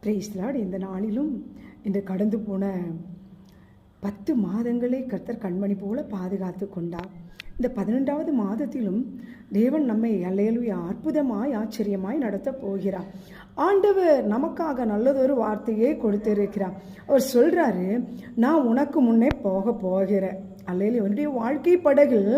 Price Lord. இந்த நாளிலும் இந்த கடந்து போன 10 மாதங்களை கர்த்தர் கண்மணி போல பாதுகாத்து கொண்டார். இந்த 12வது மாதத்திலும் தேவன் நம்மை அல்லேலூயா அற்புதமாய் ஆச்சரியமாய் நடத்த போகிறார். ஆண்டவர் நமக்காக நல்லதொரு வார்த்தையை கொடுத்திருக்கிறார். அவர் சொல்றாரு, நான் உனக்கு முன்னே போகிறேன். அல்லேலூயா, என்னுடைய வாழ்க்கை படகில்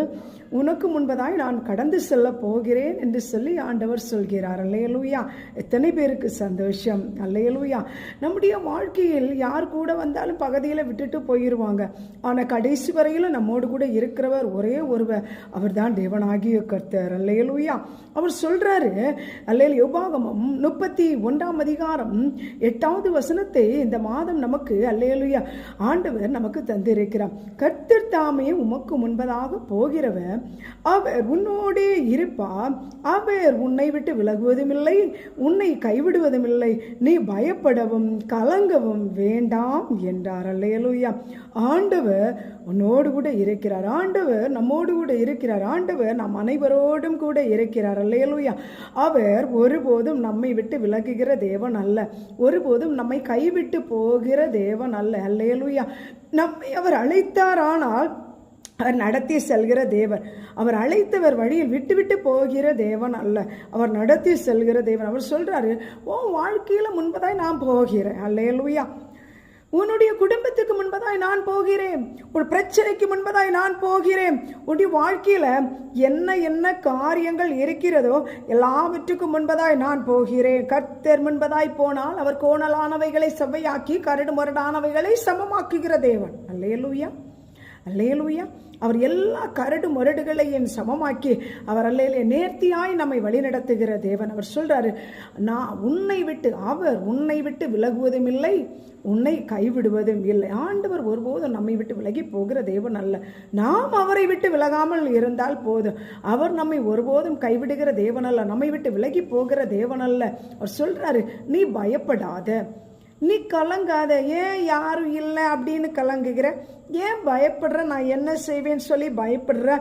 உனக்கு முன்பதாய் நான் கடந்து செல்ல போகிறேன் என்று சொல்லி ஆண்டவர் சொல்கிறார். அல்லேலூயா, எத்தனை பேருக்கு சந்தோஷம். அல்லேலூயா, நம்முடைய வாழ்க்கையில் யார் கூட வந்தாலும் பகுதியில் விட்டுட்டு போயிடுவாங்க. ஆனால் கடைசி வரையிலும் நம்மோடு கூட இருக்கிறவர் ஒரே ஒருவர், அவர் தான் தேவனாகிய கர்த்தர். அல்லேலூயா, அவர் சொல்றாரு. அல்லேலூயா, உபாகமம் 31ஆம் அதிகாரம் 8வது வசனத்தை இந்த மாதம் நமக்கு அல்லேலூயா ஆண்டவர் நமக்கு தந்திருக்கிறார். கர்த்தர் தாமே உமக்கு முன்பதாக போகிறவர், அவர் உன்னோடே இருப்பார், அவர் உன்னை விட்டு விலகுவதும் இல்லை, உன்னை கைவிடுவதும் இல்லை, நீ பயப்படவும் கலங்கவும் வேண்டாம் என்றார். அல்லேலூயா, ஆண்டவர் உன்னோடு கூட இருக்கிறார். ஆண்டவர் நம்மோடு கூட இருக்கிறார். ஆண்டவர் நம் அனைவரோடும் கூட இருக்கிறார். அல்லேலூயா, அவர் ஒருபோதும் நம்மை விட்டு விலகுகிற தேவன் அல்ல, ஒருபோதும் நம்மை கைவிட்டு போகிற தேவன் அல்ல. அல்லேலூயா, நம்மை அவர் அழைத்தாரானால் அவர் நடத்தி செல்கிற தேவன். அவர் அழைத்தவர் வழியில் விட்டு விட்டு போகிற தேவன் அல்ல, அவர் நடத்தி செல்கிற தேவன். அவர் சொல்றாரு, உன் வாழ்க்கையில முன்பதாய் நான் போகிறேன். அல்லேலூயா, உன்னுடைய குடும்பத்துக்கு முன்பதாய் நான் போகிறேன், உன் பிரச்சனைக்கு முன்பதாய் நான் போகிறேன். உன்னுடைய வாழ்க்கையில என்ன என்ன காரியங்கள் இருக்கிறதோ எல்லாவற்றுக்கும் முன்பதாய் நான் போகிறேன். கர்த்தர் முன்பதாய் போனால் அவர் கோணலானவைகளை செவ்வையாக்கி கரடு முரடானவைகளை சமமாக்குகிற தேவன். அல்லேலூயா, அல்லேலூயா, அவர் எல்லா கரடு முரடுகளையும் சமமாக்கி அவர் அல்லேலூயா நேர்த்தியாய் நம்மை வழிநடத்துகிற தேவன். அவர் சொல்றாரு, நான் அவர் உன்னை விட்டு விலகுவதும் இல்லை, உன்னை கைவிடுவதும் இல்லை. ஆண்டவர் ஒருபோதும் நம்மை விட்டு விலகி போகிற தேவன் அல்ல, நாம் அவரை விட்டு விலகாமல் இருந்தால் போதும். அவர் நம்மை ஒருபோதும் கைவிடுகிற தேவன் அல்ல, நம்மை விட்டு விலகி போகிற தேவன் அல்ல. அவர் சொல்றாரு, நீ பயப்படாத, நீ கலங்காத. ஏன் யாரும் இல்லை அப்படின்னு கலங்குகிற? ஏன் பயப்படுற? நான் என்ன செய்வேன்னு சொல்லி பயப்படுற?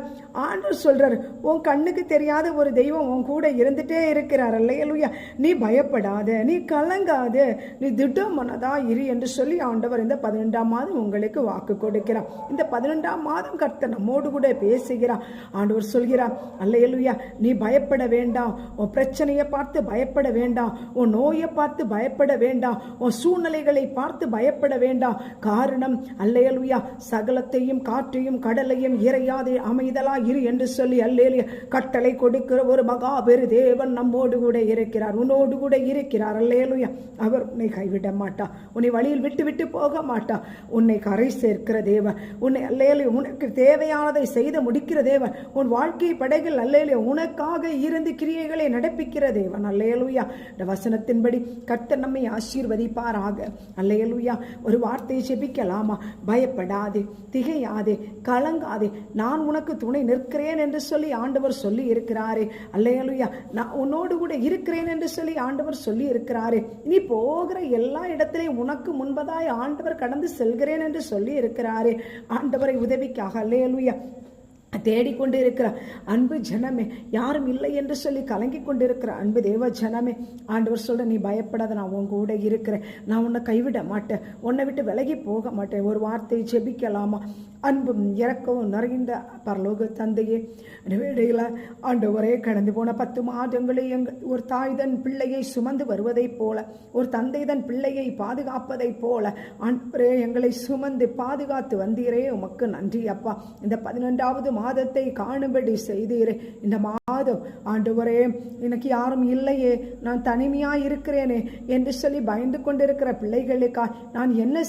ஆண்டவர் சொல்றாரு, உன் கண்ணுக்கு தெரியாத ஒரு தெய்வம் உன் கூட இருந்துட்டே இருக்கிறார். அல்லேலூயா, நீ பயப்படாத, நீ கலங்காத, நீ திடமனதா இரு என்று சொல்லி ஆண்டவர் இந்த 12ஆம் மாதம் உங்களுக்கு வாக்கு கொடுக்கிறார். இந்த 12ஆம் மாதம் கர்த்தர் நம்மோடு கூட பேசுகிறார். ஆண்டவர் சொல்கிறார், அல்லேலூயா, நீ பயப்பட வேண்டாம், உன் பிரச்சனையை பார்த்து பயப்பட வேண்டாம், உன் நோயை பார்த்து பயப்பட வேண்டாம், உன் சூழ்நிலைகளை பார்த்து பயப்பட வேண்டாம். காரணம், அல்லேலூயா, சகலத்தையும் காற்றையும் கடலையும் இறையாதே அமைதலா இரு என்று சொல்லி அல்லேலூயா கட்டளை கொடுக்கிற ஒரு மகா பெரு தேவன் நம்மோடு கூட இருக்கிறார், உன்னோடு கூட இருக்கிறார். அல்லேலூயா, அவர் உன்னை கைவிட மாட்டார், உன்னை வழியில் விட்டு விட்டு போக மாட்டார், உன்னை கரை சேர்க்கிற தேவன், உன்னை அல்லேலூயா உனக்கு தேவையானதை செய்து முடிக்கிற தேவன், உன் வாழ்க்கை படைகள் அல்லேலூயா உனக்காக இருந்து கிரியைகளை நடப்பிக்கிற தேவன். அல்லேலூயா, இந்த வசனத்தின்படி கர்த்தர் நம்மை ஆசீர்வதிப்பாராக. அல்லேலூயா, ஒரு வார்த்தையை ஜெபிக்கலாமா? பயப்படாதே, திகையாதே, கலங்காதே, நான் உனக்கு துணை நிற்கிறேன் என்று சொல்லி ஆண்டவர் சொல்லி இருக்கிறாரே. அல்லேலூயா, நான் உன்னோடு கூட இருக்கிறேன் என்று சொல்லி ஆண்டவர் சொல்லி இருக்கிறாரே. நீ போகிற எல்லா இடத்திலையும் உனக்கு முன்பதாய் ஆண்டவர் கடந்து செல்கிறேன் என்று சொல்லி இருக்கிறாரே. ஆண்டவரை உதவிக்காக அல்லேலூயா தேடிக்கொண்டு இருக்கிற அன்பு ஜனமே, யாரும் இல்லை என்று சொல்லி கலங்கி கொண்டிருக்கிற அன்பு தேவ ஜனமே, ஆண்டவர் சொல்ற, நீ பயப்படாத, நான் உன் கூட இருக்கிறேன், நான் உன்னை கைவிட மாட்டேன், உன்னை விட்டு விலகி போக மாட்டேன். ஒரு வார்த்தையை ஜெபிக்கலாமா? அன்பும் இறக்கவும் நிறைந்த பரலோக தந்தையே, வேடையில் ஆண்டவரே, கடந்து போன 10 மாதங்களே ஒரு தாய் தன் பிள்ளையை சுமந்து வருவதைப் போல, ஒரு தந்தை தன் பிள்ளையை பாதுகாப்பதைப் போல ஆண்டவரே எங்களை சுமந்து பாதுகாத்து வந்தீரே, உமக்கு நன்றி அப்பா. இந்த 11வது மாதத்தை காணும்படி செய்தீரே. இந்த மாதம் ஆண்டவரே, எனக்கு யாரும் இல்லையே, நான் தனிமையா இருக்கிறேனே என்று சொல்லி பயந்து கொண்டிருக்கிற பிள்ளைகளுக்காய் நான் என்ன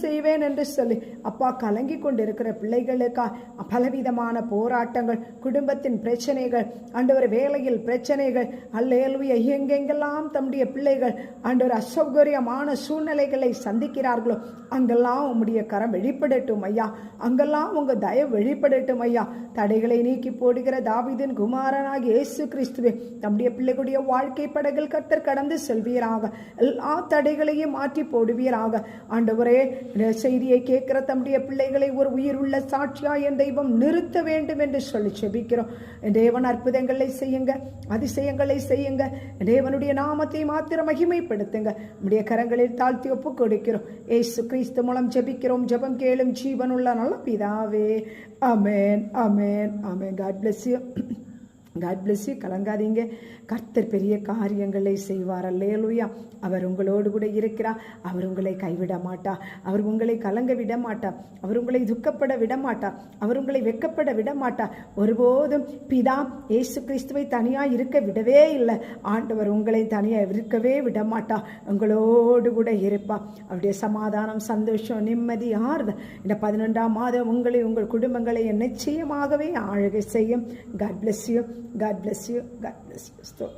செய்வேன் என்று சொல்லி அப்பா கலங்கி கொண்டிருக்கிற பிள்ளைகளுக்காய் பலவிதமான போராட்டங்கள், குடும்பத்தின் பிரச்சனைகள், ஆண்டவர் வேலையில் பிரச்சனைகள், அல்லேலூயா எங்கெங்கெல்லாம் தம்முடைய பிள்ளைகள் ஆண்டவர் அசௌகரியமான சூழ்நிலைகளை சந்திக்கிறார்களோ அங்கெல்லாம் உம்முடைய கரம் வெளிப்படட்டும் ஐயா, அங்கெல்லாம் உங்க தயவு வெளிப்பட செயல்படட்டும் ஐயா. தடைகளை நீக்கி போடுகிற தாவீதின் குமாரனாகிய இயேசு கிறிஸ்துவே, நம்முடைய பிள்ளைகளுடைய வாழ்க்கை படகில் கர்த்தர் கடந்து செல்வீராக. எல்லா தடைகளையும் மாற்றி போடுவீராக. ஆண்டவரே, இந்த செய்தியை கேட்கிற தம்முடைய பிள்ளைகளை ஒரு உயிர் உள்ள சாட்சியா என் தெய்வம் நிறுத்த வேண்டும் என்று சொல்லி செபிக்கிறோம். தேவன் அற்புதங்களை செய்யுங்க, அதிசயங்களை செய்யுங்க. தேவனுடைய நாமத்தை மாத்திரம் மகிமைப்படுத்துங்க. நம்முடைய கரங்களில் தாழ்த்தி ஒப்பு கொடுக்கிறோம். இயேசு கிறிஸ்து மூலம் ஜெபிக்கிறோம். ஜெபம் கேளும் ஜீவனுள்ள நல்ல பிதாவே. ஆமென், ஆமென், ஆமென். God bless you, God bless you. கலங்காதீங்க, கர்த்தர் பெரிய காரியங்களை செய்வார். அல்லேலூயா. அவர் உங்களோடு கூட இருக்கிறார். அவர் உங்களை கைவிட மாட்டார். அவர் உங்களை கலங்க விட மாட்டார். அவர் உங்களை துக்கப்பட விட மாட்டார். அவர் உங்களை வெட்கப்பட விட மாட்டார். ஒருபோதும் பிதா இயேசு கிறிஸ்துவை தனியாக இருக்க விடவே இல்லை. ஆண்டவர் உங்களை தனியாக இருக்கவே விட மாட்டார். உங்களோடு கூட இருப்பார். அவருடைய சமாதானம், சந்தோஷம், நிம்மதி, ஆறுதல் இந்த 11ஆம் மாதம் உங்களை, உங்கள் குடும்பங்களை நிச்சயமாகவே ஆளுகை செய்யும். God bless you, God bless you. God bless you. Stop.